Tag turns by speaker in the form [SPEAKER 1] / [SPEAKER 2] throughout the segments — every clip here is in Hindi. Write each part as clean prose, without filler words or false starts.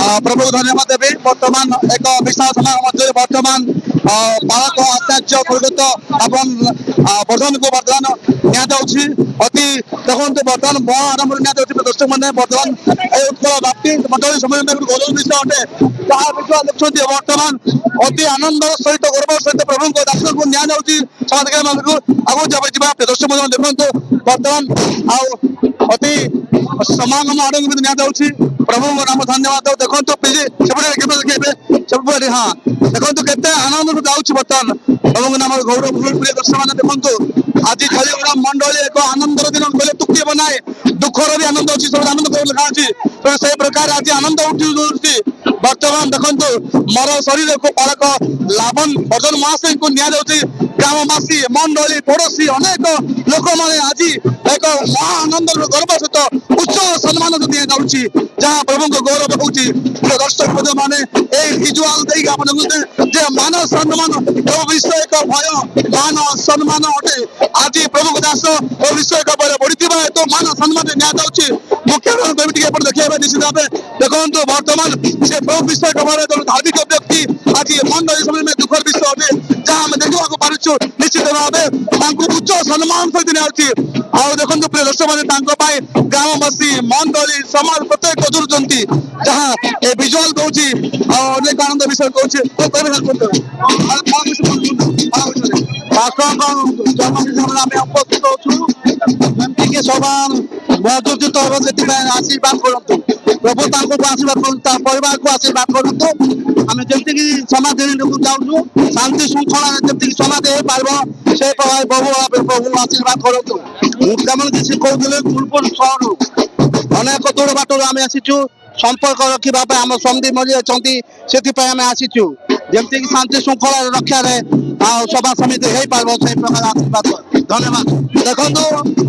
[SPEAKER 1] प्रभु धन्यवाद देवी बर्तमान एक विशाल समाज मध्य बर्तमान पालक आचार्य स्वर्गत अपन वर्धन को बर्तमान नि अति देखो बर्तमान महा आरंभ नि दर्शक मैंने बर्तमान उत्कल व्याप्ति मंडली सम्मेलन गौरव विषय अटे जहाँ विषय देखते बर्तमान अति आनंद सहित गौरव सहित प्रभु को दर्शन को नि आगू जब दर्शक देखो बर्तमान अति समागम आड़क भी नि प्रभु नाम धन्यवाद देखो देखिए हाँ देखो के आनंद जाऊँ बर्तमान प्रभु नाम गौरव प्रिय दर्शक मैंने देखो आज छाड़ा मंडली एक आनंद दिन कहले तुक्ति बनाए दुखर भी आनंद अच्छी सब आनंद लिखा अच्छी तो से प्रकार आज आनंद उठी बर्तमान देखो मोर शरीर को पालक लाभन वर्धन महाशय को नि ग्रामवासी मंडली पड़ोशी अनेक लोक मैंने आज एक महा आनंद गर्व सहित उच्च सम्मान दि जाऊँगी जहाँ प्रभु को गौरव हो दर्शक मैंने विजुआल मान सम्मान विषय एक भय मान सम्मान अटे आज प्रभु दास विषय एक भय बढ़ी हेतु मान सम्मान नि मुख्य देखिए निश्चित भाव देखो बर्तमान से प्रभु विषय भय धार्मिक व्यक्ति आज मंडली समय में दुखर विषय अटे जहाँ आम देखा पार्चु निश्चित भाव उच्च सम्मान सहित नि देखो प्रिय दर्शक मैंने ग्रामवासी मंडली समाज प्रत्येक जुड़ुंट जहाँ ए विजुआल कौन अनेक आनंद विषय उपस्थित सभा मौजूद आशीर्वाद करूँ प्रभु आशीर्वाद परिवार को आशीर्वाद करूँ आम जमी समाज जाऊँ शांति श्रृंखला जमी समाज हो पार से प्रभु आशीर्वाद करूँ मुझे कहते फुलपुर सहर अनेक दूर बाटर आम आसीचु संपर्क रखा आम समधी मरी अच्छा आम आसीचु जमीक शांति श्रृंखला रक्षा सभा समिति हो पार से प्रकार आशीर्वाद धन्यवाद देखो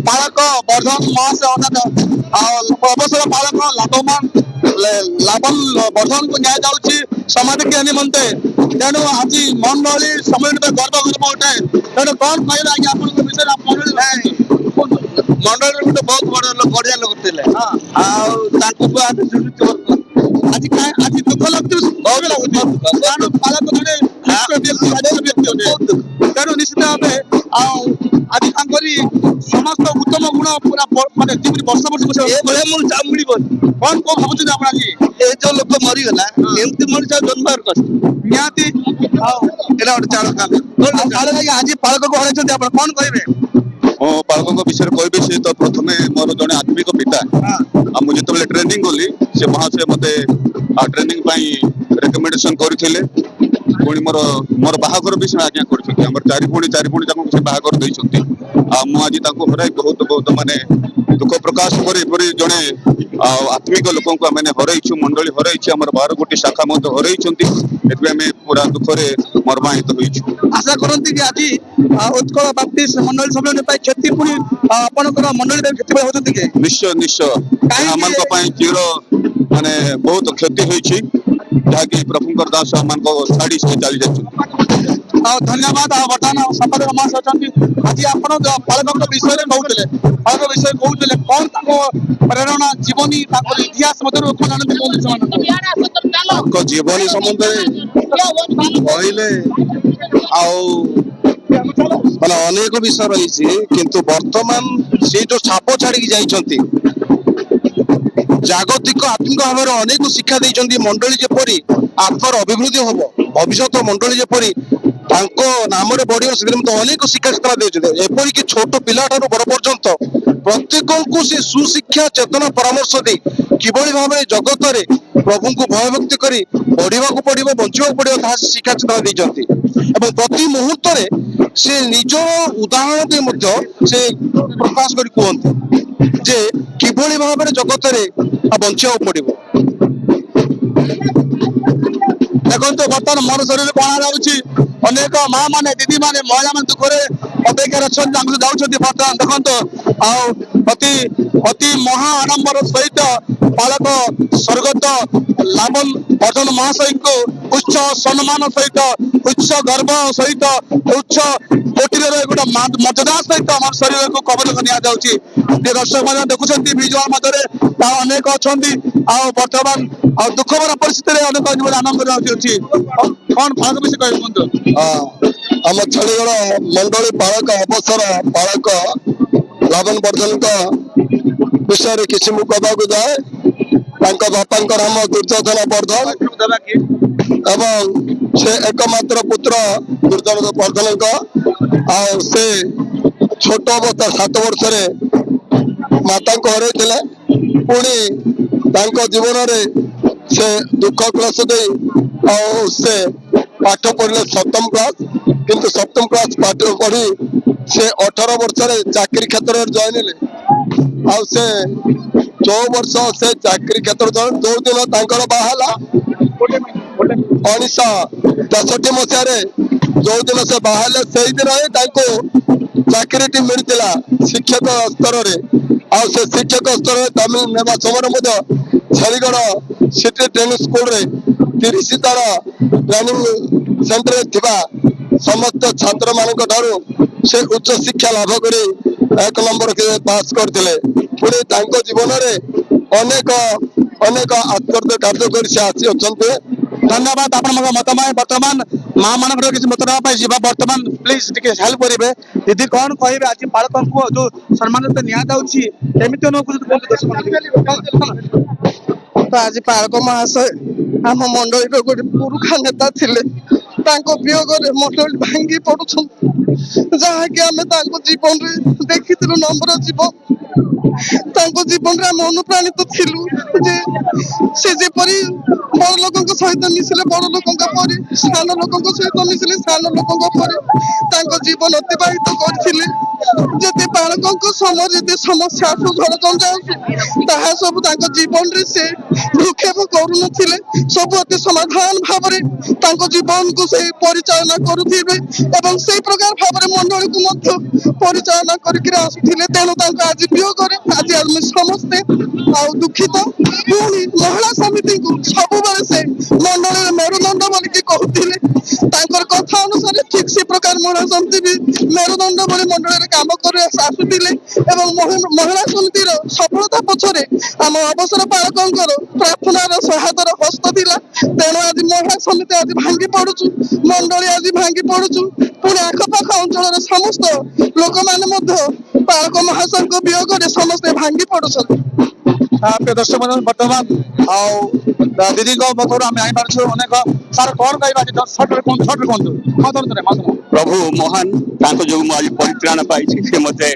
[SPEAKER 1] पालक वर्धन महाशय अवसर पालक लाभन वर्धन को नि समाज के निमंते तेणु आज मंडली सम्मेलन गर्व गर्व उठे तेणु कौन कहले आज्ञा आप विषय मंडल गोटे बहुत बढ़िया लोग थे आज आज दुख लगुच पालक तेणु निश्चित भाव आज समस्त उत्तम गुण पूरा मानते वर्ष वर्ष मिल कौन कौन भावुँ आप जो लोक मरीगला एमती मनीष जन्म कष्ट निहाती गोटे चाल आज पालक को हर कौन कहे
[SPEAKER 2] पालकों विषय कहबी सी तो प्रथम मोर जड़े आत्मिक पिता मुझे जो ट्रेनिंग गली से महाशय मत ट्रेनिंग रेकमेंडेशन करते पुणी मोर मोर बाहागर भी से आज्ञा कर चारि पुणी से बाहागर देती मुझे हर बहुत बहुत माने दुख प्रकाश कर जड़े आत्मिक लोक मैंने हरइछु मंडली हरइछि आम 12 गोटी शाखा मत हरइछंती पूरा दुखरे मर्माहित होइछु
[SPEAKER 1] आशा करती कि आज उत्कल बाप्टिस्ट मंडली सम्मेलन क्षति पुणी आपनकर मंडली क्षति होती कि
[SPEAKER 2] निश्चय निश्चय आम चिर माने बहुत क्षति होइछि जहाँकि प्रभुकर दास आम छाड़ी से चली जाए
[SPEAKER 1] धन्यवाद बर्तमान संपादक महाशय अच्छा आज आप पालक विषय कहते पालक विषय कहते कौन प्रेरणा जीवनी इतिहास
[SPEAKER 2] जीवनी संबंध कहले माने अनेक विषय रही किंतु वर्तमान से जो छाप छाड़ी जाइछंती जागतिक आत्मिक भाव अनेक शिक्षा देइछंती मंडली जेपरी आत्मर अभिवृद्धि हम भविष्य मंडली जेपरी नाम बढ़ से अनेक शिक्षा चेतना देते एपरिक छोट पिला ठार बड़ पर्यंत प्रत्येक को से सुशिक्षा चेतना परामर्श दे किभली भाव जगत में प्रभु को भयभक्ति कर बढ़ा पड़ो बंचा पड़ो ता शिक्षा चेतना देते प्रति मुहूर्त से निज उदाहरण दे से प्रकाश कर कहते जे किभली भाव जगत में बंचा पड़ो
[SPEAKER 1] देखो बर्तमान मोर शरीर बना जाऊँगी अनेक माँ माने दीदी माने महिला मान दुखरे अपेक्षा अच्छा जाऊँच बर्तमान देखो अति अति महा आडंबर सहित पालक स्वर्गत लाभन वर्धन महाशय को उच्च सम्मान सहित उच्च गर्व सहित उच्च कोटिर गोटे मर्यादा सहित आम शरीर को कवच कर दर्शक मैंने देखुं विजुआल मध्य अनेक अच्छा ଆଉ ବର୍ତ୍ତମାନ ଆଉ ଦୁଃଖ ଭରା ପରିସ୍ଥିତିରେ ଅନେକ ଜୀବନ ଆନନ୍ଦରେ ଅଛି କଣ ଫାଳକ ବିଷୟ କହିବେ କୁହନ୍ତୁ।
[SPEAKER 2] ଆମ ଛେଳିଗଡ଼ ମଣ୍ଡଳୀ ପାଳକ ଅବସର ପାଳକ ଲାବଣ ବର୍ଦ୍ଧନଙ୍କ ବିଷୟରେ କିଛି ମୁଁ କହିବାକୁ ଯାଏ। ତାଙ୍କ ବାପାଙ୍କ ନାମ ଦୁର୍ଯ୍ୟୋଧନ ବର୍ଦ୍ଧନ ଏବଂ ସେ ଏକମାତ୍ର ପୁତ୍ର ଦୁର୍ଯ୍ୟୋଧନ ବର୍ଦ୍ଧନଙ୍କ। ଆଉ ସେ ଛୋଟ ଅବସ୍ଥା 7 ବର୍ଷରେ ମାତାଙ୍କୁ ହରାଇଥିଲେ। ପୁଣି ତାଙ୍କ ଜୀବନରେ ସେ ଦୁଃଖ କ୍ଳାସ ଦେଇ ଆଉ ସେ ପାଠ ପଢିଲେ 7ମ କ୍ଲାସ, କିନ୍ତୁ 7ମ କ୍ଲାସ ପାଠ ପଢି ସେ 18 ବର୍ଷରେ ଚାକିରି କ୍ଷେତ୍ରରେ ଜଏନ ହେଲେ। ଆଉ ସେ 14 ବର୍ଷ ସେ ଚାକିରି କ୍ଷେତ୍ର ଯୋଉ ଦିନ ତାଙ୍କର ବାହା ହେଲା 1963 ମସିହାରେ ଯୋଉ ଦିନ ସେ ବାହା ହେଲେ ସେଇଦିନ ହିଁ ତାଙ୍କୁ ଚାକିରିଟି ମିଳିଥିଲା ଶିକ୍ଷକ ସ୍ତରରେ। ଆଉ ସେ ଶିକ୍ଷକ ସ୍ତରରେ ତାମିଲ ନେବା ସମୟରେ ମଧ୍ୟ ଛେଳିଗଡ଼ ସିଟି ଟ୍ରେନିଂ ସ୍କୁଲରେ 30 ଜଣ ଟ୍ରେନିଂ ସେଣ୍ଟରରେ ଥିବା ସମସ୍ତ ଛାତ୍ର ମାନଙ୍କ ଠାରୁ ସେ ଉଚ୍ଚ ଶିକ୍ଷା ଲାଭ କରି 1 ନମ୍ବର ପାସ୍ କରିଥିଲେ। ପୁଣି ତାଙ୍କ ଜୀବନରେ ଅନେକ ଅନେକ ଆଶ୍ଚର୍ଯ୍ୟ କାର୍ଯ୍ୟ କରି ସେ ଆସି ଅଛନ୍ତି।
[SPEAKER 1] ଧନ୍ୟବାଦ ଆପଣଙ୍କ ମତ ପାଇଁ। ବର୍ତ୍ତମାନ ମା ମାନଙ୍କର କିଛି ମତ ନେବା ପାଇଁ ଯିବା। ବର୍ତ୍ତମାନ ପ୍ଲିଜ ଟିକେ ହେଲ୍ପ କରିବେ। ଦିଦି କଣ କହିବେ ଆଜି ବାଳକଙ୍କୁ ଯୋଉ ସମ୍ମାନ ନିଆଯାଉଛି କେମିତି ଅନୁଭବ
[SPEAKER 3] ତ ଆଜି ପାଳକ ମହାଶୟ ଆମ ମଣ୍ଡଳୀର ଗୋଟେ ପୁରୁଖା ନେତା ଥିଲେ। ତାଙ୍କ ବିୟୋଗରେ ମଣ୍ଡଳୀ ଭାଙ୍ଗି ପଡୁଛନ୍ତି, ଯାହାକି ଆମେ ତାଙ୍କ ଜୀବନରେ ଦେଖିଥିଲୁ ନମ୍ର ଜୀବନ। ତାଙ୍କ ଜୀବନରେ ଆମେ ଅନୁପ୍ରାଣିତ ଥିଲୁ ଯେ ସେ ଯେପରି ବଡ ଲୋକଙ୍କ ସହିତ ମିଶିଲେ ବଡ ଲୋକଙ୍କ ପରି, ସାନ ଲୋକଙ୍କ ସହିତ ମିଶିଲେ ସାନ ଲୋକଙ୍କ ପରି ତାଙ୍କ ଜୀବନ ଅତିବାହିତ କରିଥିଲେ। ଯେତେ ବାଳକଙ୍କ ସମୟରେ ଯେତେ ସମସ୍ୟା ଆସୁ ଝଡ଼ଝଞ୍ଜ ଆସୁ ତାହା ସବୁ ତାଙ୍କ ଜୀବନରେ ସେ ଭ୍ରୂକ୍ଷେପ କରୁନଥିଲେ। ସବୁ ଅତି ସମାଧାନ ଭାବରେ ତାଙ୍କ ଜୀବନକୁ ସେ ପରିଚାଳନା କରୁଥିବେ ଏବଂ ସେଇ ପ୍ରକାର ଭାବରେ ମଣ୍ଡଳୀକୁ ମଧ୍ୟ ପରିଚାଳନା କରିକି ଆସୁଥିଲେ। ତେଣୁ ତାଙ୍କ ଆଜି ବିୟୋଗରେ ଆଜି ଆମେ ସମସ୍ତେ ଆଉ ଦୁଃଖିତ। ପୁଣି ମହିଳା ସମିତିକୁ ସବୁବେଳେ ସେ ମଣ୍ଡଳୀର ମେରୁଦଣ୍ଡ ବୋଲିକି କହୁଥିଲେ। ତାଙ୍କର କଥା ଅନୁସାରେ ଠିକ ସେ ପ୍ରକାର ମହିଳା ସମିତି ବି ମେରୁଦଣ୍ଡ ଭଳି ମଣ୍ଡଳୀରେ କାମ କରି ଆସୁଥିଲେ ଏବଂ ମହିଳା ସମିତିର ସଫଳତା ପଛରେ ଆମ ଅବସର ପାଳକଙ୍କର ପ୍ରାର୍ଥନାର ସହାୟତାର ହସ୍ତ ଥିଲା। ତେଣୁ ଆଜି ମହିଳା ସମିତି ଆଜି ଭାଙ୍ଗି ପଡୁଛୁ, ମଣ୍ଡଳୀ ଆଜି ଭାଙ୍ଗି ପଡୁଛୁ। ପୁଣି ଆଖପାଖ ଅଞ୍ଚଳର ସମସ୍ତ ଲୋକମାନେ ମଧ୍ୟ ପାଳକ ମହାଶୟଙ୍କ ବିୟୋଗରେ ସମସ୍ତେ ଭାଙ୍ଗି ପଡୁଛନ୍ତି।
[SPEAKER 1] ଦର୍ଶକ ବର୍ତ୍ତମାନ ଆଉ ଦିଦିଙ୍କ ମତରୁ ଆମେ ଜାଣିପାରୁଛୁ ଅନେକ। ସାର୍ କଣ କହିବା କୁହନ୍ତୁ।
[SPEAKER 4] ପ୍ରଭୁ ମହାନ, ତାଙ୍କ ଯୋଗୁଁ ମୁଁ ଆଜି ପରିତ୍ରାଣ ପାଇଛି। ସେ ମତେ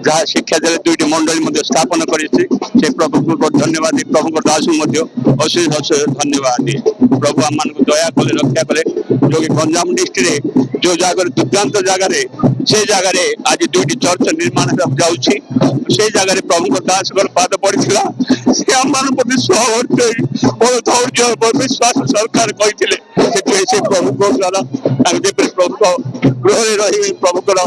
[SPEAKER 4] ଯାହା ଶିକ୍ଷା ଦେଲେ 2ଟି ମଣ୍ଡଳୀ ମଧ୍ୟ ସ୍ଥାପନ କରିଛି, ସେ ପ୍ରଭୁଙ୍କୁ ଧନ୍ୟବାଦ ଦିଏ। ପ୍ରଭୁଙ୍କ ଦାସଙ୍କୁ ମଧ୍ୟ ଅଶେଷ ଅଶେଷ ଧନ୍ୟବାଦ ଦିଏ। ପ୍ରଭୁ ଆମମାନଙ୍କୁ ଦୟା କଲେ, ରକ୍ଷା କଲେ। ଯୋଉ ଗଞ୍ଜାମ ଡିଷ୍ଟ୍ରିକ୍ଟରେ ଯୋଉ ଜାଗାରେ ଦୁର୍ଦାନ୍ତ ଜାଗାରେ ସେ ଜାଗାରେ ଆଜି 2ଟି ଚର୍ଚ୍ଚ ନିର୍ମାଣ ହେବାକୁ ଯାଉଛି। ସେ ଜାଗାରେ ପ୍ରଭୁଙ୍କ ଦାସଙ୍କର ପାଦ ପଡିଥିଲା। ସେ ଆମମାନଙ୍କ ପ୍ରତି ସହବର୍ତ୍ତୀ ଧୈର୍ଯ୍ୟ ବିଶ୍ୱାସ ସରକାର କହିଥିଲେ। ସେଥିପାଇଁ ସେ ପ୍ରଭୁଙ୍କ ଦ୍ୱାରା ତାଙ୍କ ଯେପରି ପ୍ରଭୁଙ୍କ ଗୃହରେ ରହିବେ, ପ୍ରଭୁଙ୍କର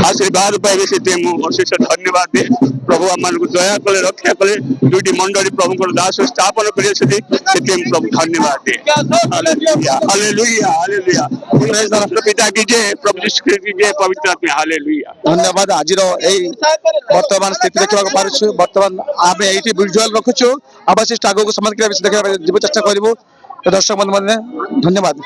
[SPEAKER 4] ଆଶୀର୍ବାଦ ପାଇବେ, ସେଥିପାଇଁ ମୁଁ ଅଶେଷ ଧନ୍ୟବାଦ ଦିଏ। ପ୍ରଭୁ ଆମମାନଙ୍କୁ ଦୟା କଲେ, ରକ୍ଷା କଲେ। 2ଟି ମଣ୍ଡଳୀ ପ୍ରଭୁଙ୍କର ଦାସ ସ୍ଥାପନ କରିଛନ୍ତି, ସେଥିପାଇଁ ପ୍ରଭୁ ଧନ୍ୟବାଦ ଦିଏ। Hallelujah hallelujah. ପିତା କି ଜୟ, ପ୍ରଭୁ ଯୀଶୁ ଖ୍ରୀଷ୍ଟ କି ଜୟ, ପବିତ୍ର ଆତ୍ମା ହାଲେଲୁୟା।
[SPEAKER 1] ଧନ୍ୟବାଦ। ଆଜିର ଏଇ ବର୍ତ୍ତମାନ ସ୍ଥିତି ଦେଖିବାକୁ ପାରୁଛୁ। ବର୍ତ୍ତମାନ ଆମେ ଏଇଠି ଭିଜୁଆଲ ରଖୁଛୁ। ଅବଶିଷ୍ଟ ଆଗକୁ ସମାଜ କ୍ରିୟା ବିଷୟ ଦେଖିବା ଯିବୁ, ଚେଷ୍ଟା କରିବୁ। ଦର୍ଶକ ବନ୍ଧୁମାନେ ଧନ୍ୟବାଦ।